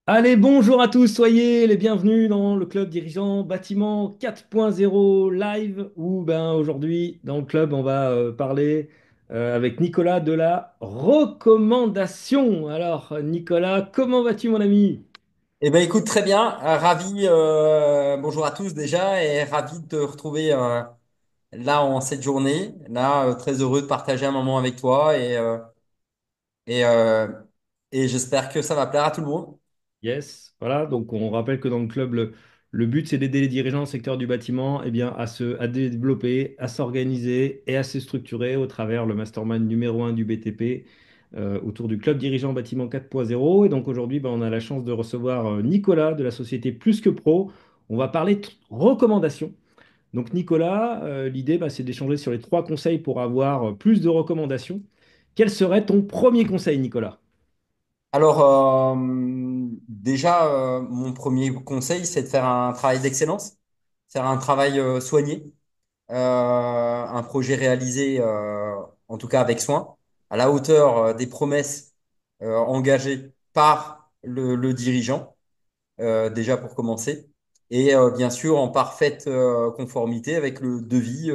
Allez, bonjour à tous, soyez les bienvenus dans le club dirigeant bâtiment 4.0 live où aujourd'hui dans le club on va parler avec Nicolas de la recommandation. Alors Nicolas, comment vas-tu mon ami? Eh ben écoute, très bien, ravi, bonjour à tous déjà, et ravi de te retrouver là en cette journée, là très heureux de partager un moment avec toi et, euh, et j'espère que ça va plaire à tout le monde. Yes, voilà, donc on rappelle que dans le club, le but c'est d'aider les dirigeants au secteur du bâtiment à développer, à s'organiser et à se structurer au travers le mastermind numéro un du BTP autour du club dirigeant bâtiment 4.0. Et donc aujourd'hui, on a la chance de recevoir Nicolas de la société Plus que Pro. On va parler de recommandations. Donc Nicolas, l'idée c'est d'échanger sur les trois conseils pour avoir plus de recommandations. Quel serait ton premier conseil, Nicolas? Alors déjà, mon premier conseil, c'est de faire un travail d'excellence, faire un travail soigné, un projet réalisé en tout cas avec soin, à la hauteur des promesses engagées par le dirigeant. Déjà pour commencer. Et bien sûr, en parfaite conformité avec le devis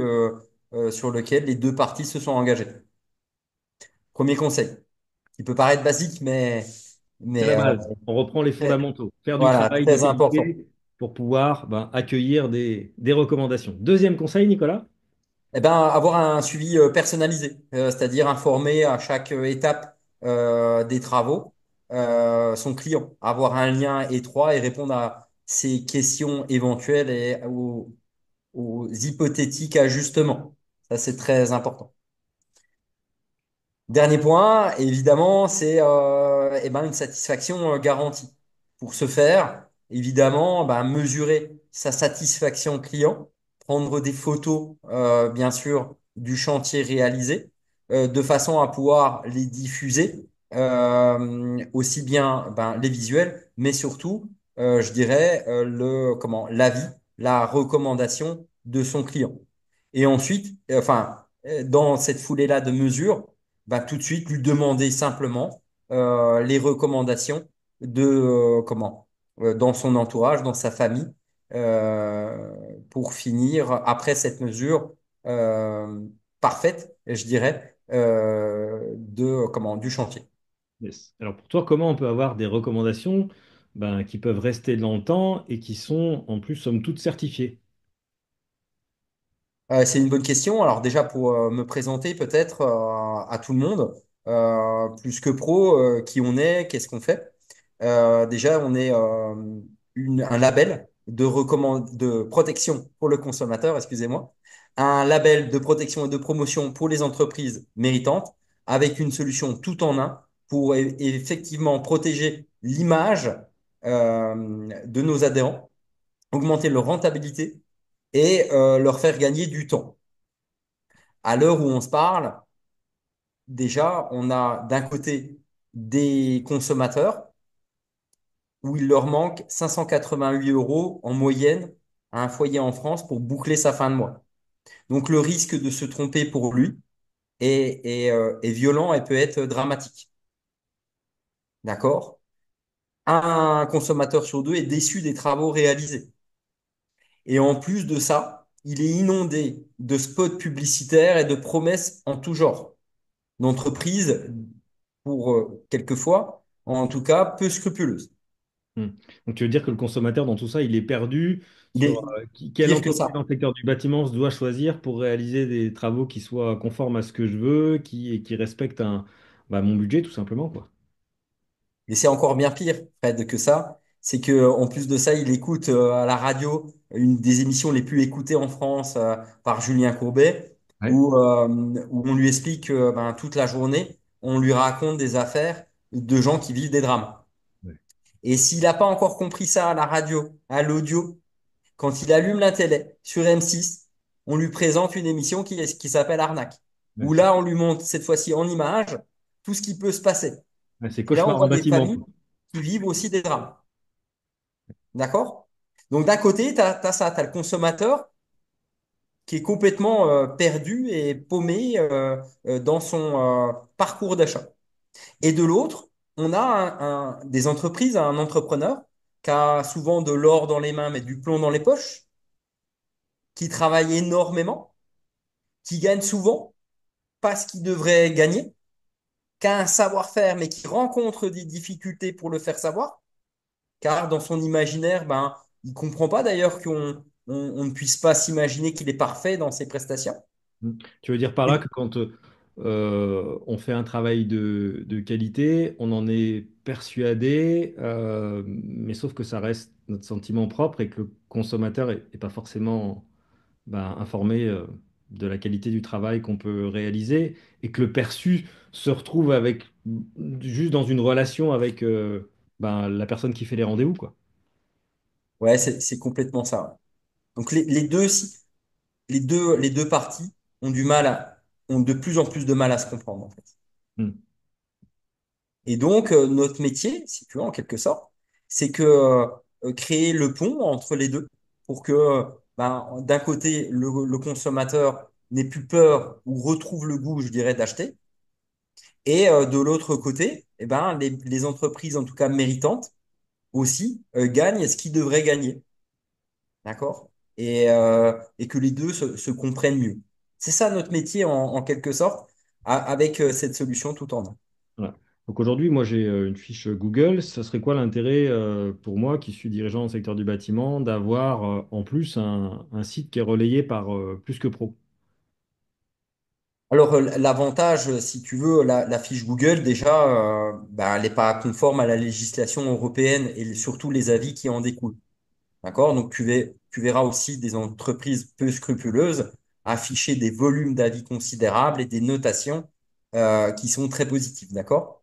sur lequel les deux parties se sont engagées. Premier conseil, qui peut paraître basique, C'est mais la base. On reprend les fondamentaux. Faire du voilà, travail de très important. qualité pour pouvoir accueillir des recommandations. Deuxième conseil, Nicolas? Eh ben, avoir un suivi personnalisé, c'est-à-dire informer à chaque étape des travaux son client, avoir un lien étroit et répondre à ses questions éventuelles et aux hypothétiques ajustements. Ça, c'est très important. Dernier point, évidemment, c'est eh ben, une satisfaction garantie. Pour ce faire, évidemment, ben, mesurer sa satisfaction client, prendre des photos, bien sûr, du chantier réalisé, de façon à pouvoir les diffuser, aussi bien ben, les visuels, mais surtout, je dirais, l'avis, la recommandation de son client. Et ensuite, dans cette foulée-là de mesures, bah, tout de suite lui demander simplement les recommandations de dans son entourage, dans sa famille, euh, pour finir après cette mesure euh, parfaite, je dirais, du chantier. Yes. Alors pour toi, comment on peut avoir des recommandations qui peuvent rester dans le temps et qui sont en plus, somme toute, certifiées? C'est une bonne question. Alors déjà pour me présenter peut-être à tout le monde, plus que pro, qui on est, qu'est-ce qu'on fait? Déjà, on est un label de protection pour le consommateur, excusez-moi, un label de protection et de promotion pour les entreprises méritantes, avec une solution tout en un pour effectivement protéger l'image de nos adhérents, augmenter leur rentabilité et leur faire gagner du temps. À l'heure où on se parle, déjà, on a d'un côté des consommateurs où il leur manque 588 euros en moyenne à un foyer en France pour boucler sa fin de mois. Donc le risque de se tromper pour lui est violent et peut être dramatique. D'accord? Un consommateur sur deux est déçu des travaux réalisés. Et en plus de ça, il est inondé de spots publicitaires et de promesses en tout genre, d'entreprises pour quelquefois, en tout cas, peu scrupuleuses. Hmm. Donc tu veux dire que le consommateur dans tout ça, il est perdu Il sur est quelle pire que entreprise dans ça. le secteur du bâtiment se doit choisir pour réaliser des travaux qui soient conformes à ce que je veux, qui respectent mon budget tout simplement, quoi. Et c'est encore bien pire, Fred, que ça. C'est que en plus de ça, il écoute à la radio une des émissions les plus écoutées en France par Julien Courbet, Ouais. où on lui explique ben, toute la journée, on lui raconte des affaires de gens qui vivent des drames. Ouais. Et s'il n'a pas encore compris ça à la radio, à l'audio, quand il allume la télé sur M6, on lui présente une émission qui s'appelle Arnaque, Ouais, où là, on lui montre cette fois-ci en image tout ce qui peut se passer. c'est Et là, on cauchemar en voit des bâtiment, familles quoi. qui vivent aussi des drames. D'accord? Donc, d'un côté, tu as ça, tu as le consommateur qui est complètement perdu et paumé dans son parcours d'achat. Et de l'autre, on a des entreprises, un entrepreneur qui a souvent de l'or dans les mains, mais du plomb dans les poches, qui travaille énormément, qui gagne souvent pas ce qu'il devrait gagner, qui a un savoir-faire, mais qui rencontre des difficultés pour le faire savoir, car dans son imaginaire, ben, il comprend pas d'ailleurs on ne puisse pas s'imaginer qu'il est parfait dans ses prestations. Mm. Tu veux dire par là que quand on fait un travail de qualité, on en est persuadé, mais sauf que ça reste notre sentiment propre et que le consommateur est pas forcément informé de la qualité du travail qu'on peut réaliser et que le perçu se retrouve avec juste dans une relation avec la personne qui fait les rendez-vous, quoi. Ouais, c'est complètement ça. Ouais. Donc les deux parties ont de plus en plus de mal à se comprendre, en fait. Mm. Et donc, notre métier, si tu veux, en quelque sorte, c'est que créer le pont entre les deux pour que, d'un côté, le consommateur n'ait plus peur ou retrouve le goût, je dirais, d'acheter. Et de l'autre côté, eh ben, les entreprises, en tout cas méritantes, aussi, gagnent ce qu'ils devraient gagner. D'accord? Et que les deux se comprennent mieux. C'est ça notre métier, en quelque sorte, avec cette solution tout en un. Voilà. Donc aujourd'hui, moi j'ai une fiche Google. Ça serait quoi l'intérêt pour moi, qui suis dirigeant dans le secteur du bâtiment, d'avoir en plus un site qui est relayé par Plus que Pro? Alors, l'avantage, si tu veux, la fiche Google, déjà, elle n'est pas conforme à la législation européenne et surtout les avis qui en découlent. D'accord? Donc, tu verras aussi des entreprises peu scrupuleuses afficher des volumes d'avis considérables et des notations qui sont très positives. D'accord?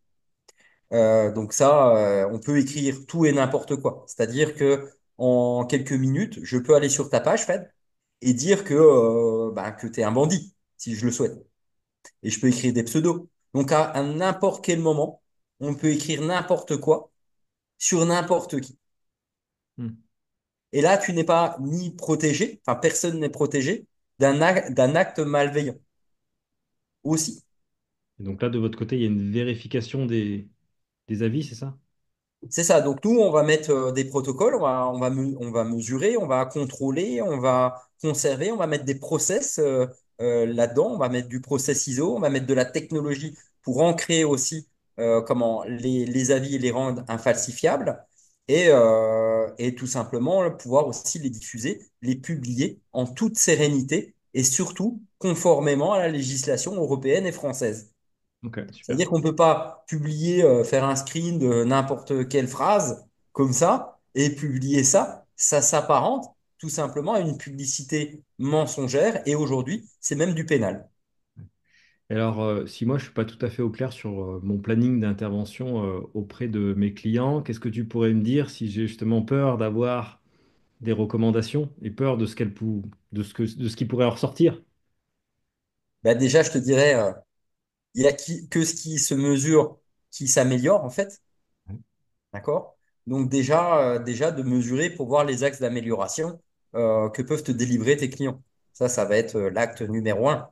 Donc ça, on peut écrire tout et n'importe quoi. C'est-à-dire que en quelques minutes, je peux aller sur ta page, Fed, et dire que tu es un bandit, si je le souhaite. Et je peux écrire des pseudos. Donc, à n'importe quel moment, on peut écrire n'importe quoi sur n'importe qui. Hmm. Et là, tu n'es pas ni protégé, enfin, personne n'est protégé d'un acte malveillant aussi. Et donc là, de votre côté, il y a une vérification des avis, c'est ça? C'est ça. Donc, nous, on va mettre des protocoles, on va mesurer, on va contrôler, on va conserver, on va mettre des process là-dedans, on va mettre du process ISO, on va mettre de la technologie pour ancrer aussi comment les avis et les rendre infalsifiables et tout simplement pouvoir aussi les diffuser, les publier en toute sérénité et surtout conformément à la législation européenne et française. Ok, super. C'est-à-dire qu'on ne peut pas publier, faire un screen de n'importe quelle phrase comme ça et publier ça. Ça s'apparente tout simplement à une publicité mensongère et aujourd'hui, c'est même du pénal. Et alors, si moi je suis pas tout à fait au clair sur mon planning d'intervention auprès de mes clients, qu'est-ce que tu pourrais me dire si j'ai justement peur d'avoir des recommandations et peur de de ce qui pourrait en ressortir? Bah déjà, je te dirais, il y a que ce qui se mesure qui s'améliore en fait. D'accord? Donc déjà de mesurer pour voir les axes d'amélioration que peuvent te délivrer tes clients. Ça va être l'acte numéro un.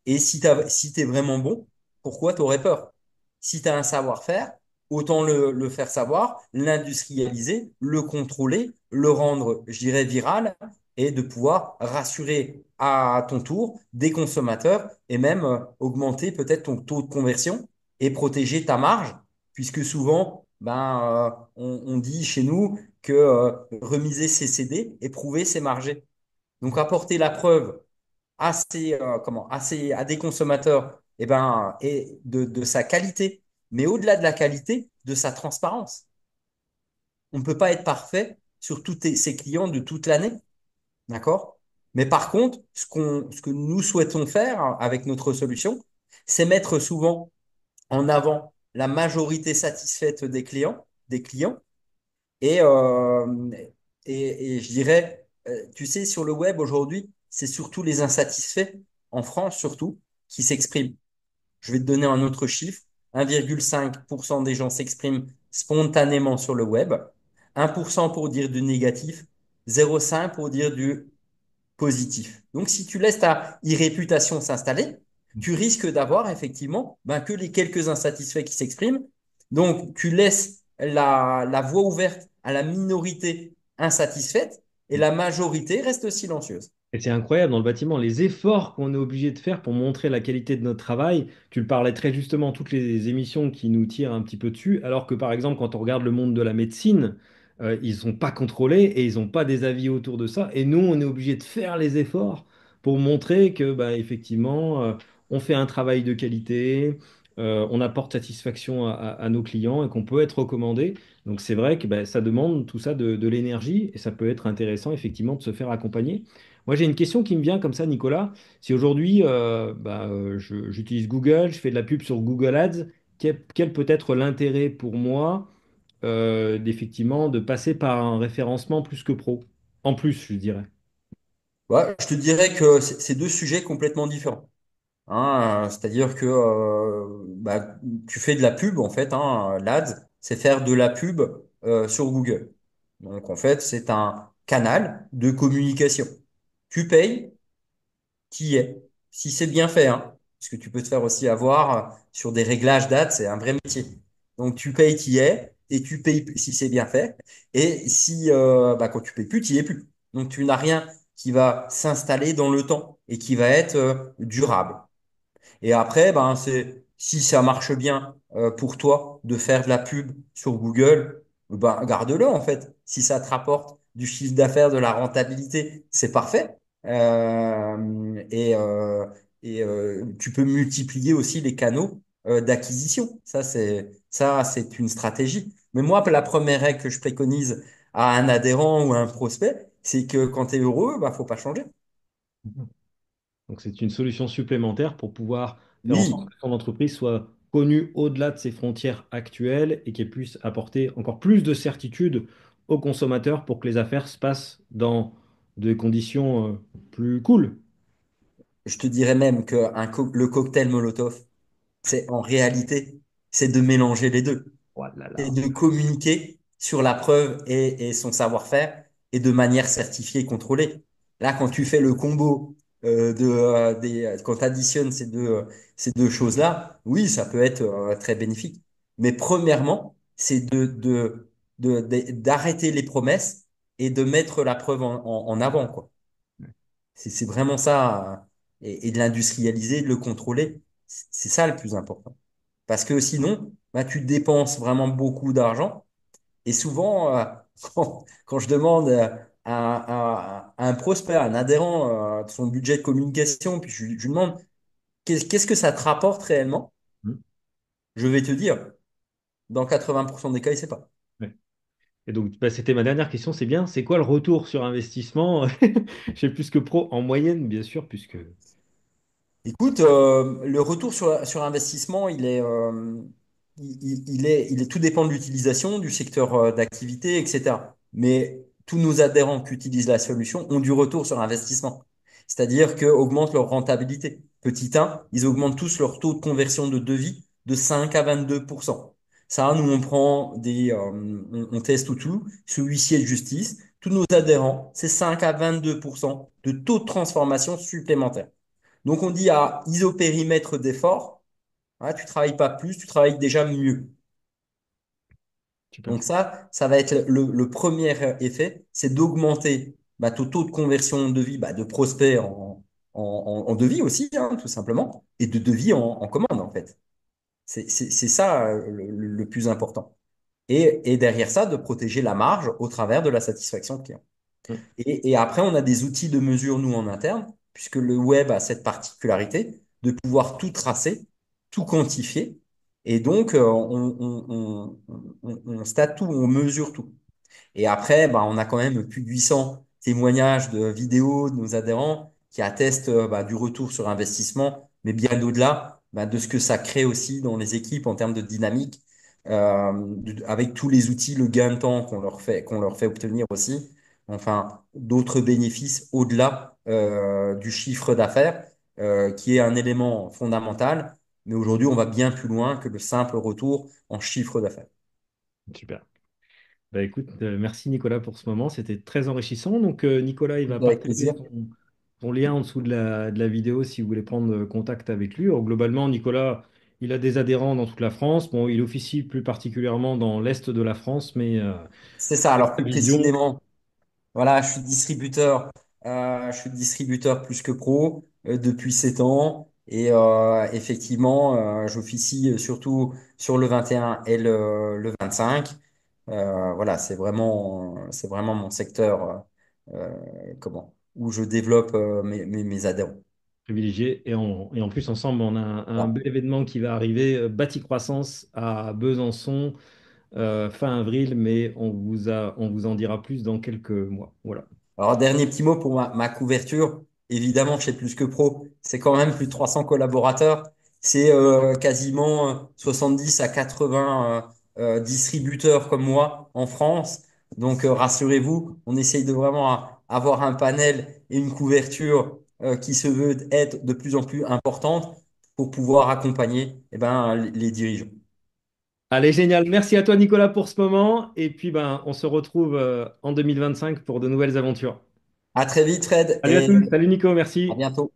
Et si tu es vraiment bon, pourquoi tu aurais peur? Si tu as un savoir-faire, autant le faire savoir, l'industrialiser, le contrôler, le rendre, je dirais, viral et de pouvoir rassurer à ton tour des consommateurs et même augmenter peut-être ton taux de conversion et protéger ta marge, puisque souvent, on dit chez nous que remiser ses CD et prouver ses margés. Donc apporter la preuve à des consommateurs et de sa qualité, mais au-delà de la qualité, de sa transparence. On ne peut pas être parfait sur ses clients de toute l'année, d'accord? Mais par contre, ce que nous souhaitons faire avec notre solution, c'est mettre souvent en avant la majorité satisfaite des clients et, euh, et je dirais, tu sais, sur le web aujourd'hui, c'est surtout les insatisfaits, en France surtout, qui s'expriment. Je vais te donner un autre chiffre. 1,5% des gens s'expriment spontanément sur le web. 1% pour dire du négatif. 0,5 pour dire du positif. Donc, si tu laisses ta e-réputation s'installer, tu risques d'avoir effectivement que les quelques insatisfaits qui s'expriment Donc, tu laisses la voie ouverte à la minorité insatisfaite et la majorité reste silencieuse. Et c'est incroyable dans le bâtiment, les efforts qu'on est obligé de faire pour montrer la qualité de notre travail. Tu le parlais très justement, toutes les émissions qui nous tirent un petit peu dessus, alors que par exemple, quand on regarde le monde de la médecine, ils ne sont pas contrôlés et ils n'ont pas des avis autour de ça. Et nous, on est obligé de faire les efforts pour montrer que, bah, effectivement, on fait un travail de qualité, on apporte satisfaction à nos clients et qu'on peut être recommandé. Donc c'est vrai que bah, ça demande tout ça de l'énergie et ça peut être intéressant effectivement de se faire accompagner. Moi, j'ai une question qui me vient comme ça, Nicolas. Si aujourd'hui, j'utilise Google, je fais de la pub sur Google Ads, quel peut être l'intérêt pour moi d'effectivement de passer par un référencement plus que pro? En plus, je dirais. Ouais, je te dirais que c'est deux sujets complètement différents. Hein, c'est-à-dire que bah, tu fais de la pub, en fait, hein, l'ADS, c'est faire de la pub sur Google. Donc, en fait, c'est un canal de communication. Tu payes, qui est, si c'est bien fait, hein, parce que tu peux te faire aussi avoir sur des réglages dates, c'est un vrai métier. Donc tu payes, qui est, et tu payes si c'est bien fait, et si bah, quand tu payes plus, tu y es plus. Donc tu n'as rien qui va s'installer dans le temps et qui va être durable. Et après, ben, si ça marche bien pour toi de faire de la pub sur Google, ben, garde-le en fait. Si ça te rapporte du chiffre d'affaires, de la rentabilité, c'est parfait. Et tu peux multiplier aussi les canaux d'acquisition. Ça, c'est une stratégie. Mais moi, la première règle que je préconise à un adhérent ou à un prospect, c'est que quand tu es heureux, bah, faut pas changer. Donc c'est une solution supplémentaire pour pouvoir faire en sorte Oui, que ton entreprise soit connue au-delà de ses frontières actuelles et qu'elle puisse apporter encore plus de certitude aux consommateurs pour que les affaires se passent dans des conditions plus cool. je te dirais même que le cocktail Molotov, c'est en réalité, c'est de mélanger les deux. Oh là C'est là. de communiquer sur la preuve et son savoir-faire et de manière certifiée et contrôlée. Là, quand tu fais le combo quand tu additionnes ces deux choses-là, oui, ça peut être très bénéfique. Mais premièrement, c'est d'arrêter les promesses et de mettre la preuve en avant, quoi. C'est vraiment ça, et de l'industrialiser, de le contrôler. C'est ça le plus important. Parce que sinon, bah, tu dépenses vraiment beaucoup d'argent. Et souvent, quand je demande à un prospect, à un adhérent, de son budget de communication, puis je lui demande qu'est-ce que ça te rapporte réellement, Hmm. je vais te dire, dans 80% des cas, il ne sait pas. Ouais. Et donc, bah, c'était ma dernière question, c'est bien, c'est quoi le retour sur investissement chez Plus que Pro en moyenne, bien sûr, puisque... Écoute, le retour sur investissement, tout dépend de l'utilisation, du secteur d'activité, etc. Mais tous nos adhérents qui utilisent la solution ont du retour sur investissement. C'est-à-dire qu'ils augmentent leur rentabilité. Petit 1, ils augmentent tous leur taux de conversion de devis de 5 à 22%. Ça, nous, on teste tout sous huissier de justice. Tous nos adhérents, c'est 5 à 22% de taux de transformation supplémentaire. Donc, on dit à isopérimètre d'effort, hein, tu travailles pas plus, tu travailles déjà mieux. Super. Donc ça va être le premier effet, c'est d'augmenter bah, ton taux de conversion de vie, bah, de prospect en devis aussi, hein, tout simplement, et de devis en commande, en fait. C'est ça le plus important. Et derrière ça, de protéger la marge au travers de la satisfaction client. Hmm. Et après, on a des outils de mesure, nous, en interne, puisque le web a cette particularité de pouvoir tout tracer, tout quantifier. Et donc, on state tout, on mesure tout. Et après, bah, on a quand même plus de 800 témoignages de vidéos de nos adhérents qui attestent bah, du retour sur investissement, mais bien au-delà bah, de ce que ça crée aussi dans les équipes en termes de dynamique, avec tous les outils, le gain de temps qu'on leur fait obtenir aussi. Enfin, d'autres bénéfices au-delà du chiffre d'affaires, qui est un élément fondamental. Mais aujourd'hui, on va bien plus loin que le simple retour en chiffre d'affaires. Super. Bah, écoute, merci Nicolas pour ce moment, c'était très enrichissant. Donc Nicolas, il va Avec partager plaisir. ton lien en dessous de la vidéo si vous voulez prendre contact avec lui. Alors, globalement, Nicolas, Il a des adhérents dans toute la France. Bon, il officie plus particulièrement dans l'est de la France, mais C'est ça. Alors la plus vision précisément, voilà, je suis distributeur plus que pro depuis 7 ans. Et effectivement, j'officie surtout sur le 21 et le 25. Voilà, c'est vraiment mon secteur où je développe mes adhérents. privilégié. Et en plus, ensemble, on a un Voilà. bel événement qui va arriver, Bâti Croissance à Besançon, fin avril, mais on vous en dira plus dans quelques mois. Voilà. Alors, dernier petit mot pour ma couverture. Évidemment, chez Plus que Pro, c'est quand même plus de 300 collaborateurs. C'est quasiment 70 à 80 distributeurs comme moi en France. Donc, rassurez-vous, on essaye de vraiment avoir un panel et une couverture qui se veut être de plus en plus importante pour pouvoir accompagner les dirigeants. Allez, génial. Merci à toi, Nicolas, pour ce moment. Et puis, ben, on se retrouve en 2025 pour de nouvelles aventures. À très vite, Fred, Salut à et tous. Salut, Nico. à Merci. bientôt.